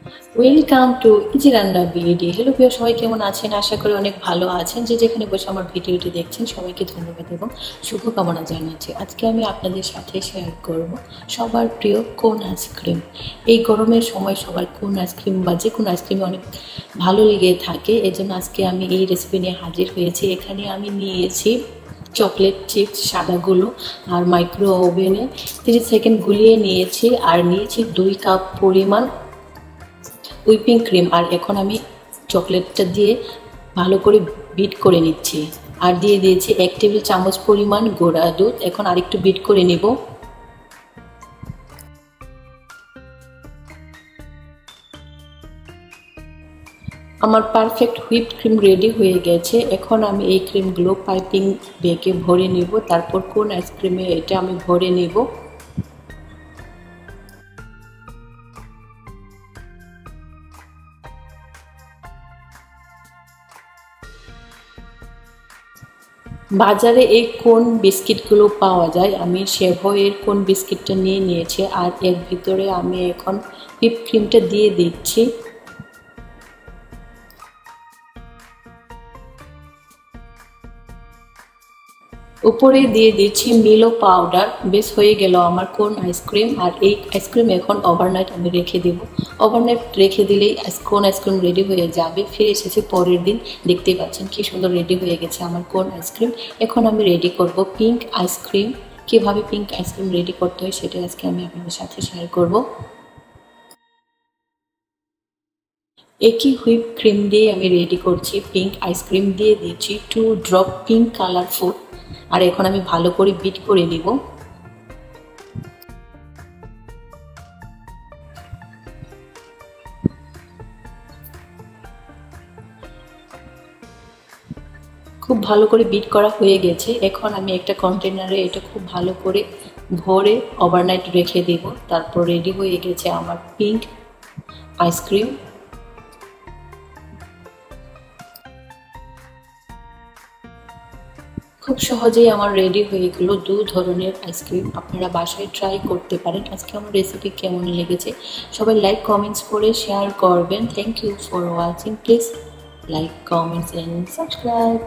Welcome to easy রান্না BD. Hello প্রিয়, সবাই কেমন আছেন? আশা করি অনেক ভালো আছেন। যে যেখানে বসে আমার ভিডিওটি দেখছেন সবাইকে ধন্যবাদ এবং শুভকামনা জানাচ্ছি। আজকে আমি আপনাদের সাথে শেয়ার করব সবার প্রিয় কোন আইসক্রিম। এই গরমের সময় সবার কোন আইসক্রিম বা যে কোনো আইসক্রিম অনেক ভালো লেগে থাকে। এজন্য আজকে আমি এই রেসিপি নিয়ে হাজির হয়েছি। এখানে আমি নিয়েছি চকলেট চিপস সাদাগুলো আর মাইক্রো ওভেনে 30 সেকেন্ড গুলিয়ে নিয়েছি, আর নিয়েছি 2 কাপ পরিমাণ হুইপিং ক্রিম। আর এখন আমি চকলেটটা দিয়ে ভালো করে বিট করে নিচ্ছি, আর দিয়ে দিয়েছি 1 টেবিল চামচ পরিমাণ গুঁড়া দুধ। এখন আরেকটু বিট করে নেব। আমার পারফেক্ট হুইপ ক্রিম রেডি হয়ে গেছে। এখন আমি এই ক্রিমগুলো পাইপিং ব্যাগে ভরে নেব। তারপর কোন আইসক্রিমে এটা আমি ভরে নেব। বাজারে এই কোন বিস্কিটগুলো পাওয়া যায়, আমি সেভয়ের কোন বিস্কিটটা নিয়ে নিয়েছি, আর এর ভিতরে আমি এখন হুইপ ক্রিমটা দিয়ে দিচ্ছি। উপরে দিয়ে দিচ্ছি মিলো পাউডার। বেশ হয়ে গেল আমার কোন আইসক্রিম। আর এই আইসক্রিম এখন ওভারনাইট আমি রেখে দেব। ওভারনাইট রেখে দিলেই কোন আইসক্রিম রেডি হয়ে যাবে। ফিরে এসেছি পরের দিন, দেখতেই পাচ্ছেন কি সুন্দর রেডি হয়ে গেছে আমার কোন আইসক্রিম। এখন আমি রেডি করব পিঙ্ক আইসক্রিম। কীভাবে পিঙ্ক আইসক্রিম রেডি করতে হয় সেটা আজকে আমি আপনাদের সাথে শেয়ার করব। একই হুইপ ক্রিম দিয়ে আমি রেডি করছি পিঙ্ক আইসক্রিম। দিয়ে দিচ্ছি 2 ড্রপ পিঙ্ক কালার ফুড। আর এখন আমি ভালো করে বিট করে নিব। খুব ভালো করে বিট করা হয়ে গেছে। এখন আমি একটা কন্টেনারে এটা খুব ভালো করে ভরে ওভারনাইট রেখে দেব। তারপর রেডি হয়ে গেছে আমার পিঙ্ক আইসক্রিম। খুব সহজেই আমার রেডি হয়ে গেল 2 ধরনের আইসক্রিম। আপনারা বাসায় ট্রাই করতে পারেন। আজকে আমার রেসিপি কেমন লেগেছে সবাই লাইক কমেন্টস করে শেয়ার করবেন। Thank you for watching. Please like, comments and subscribe.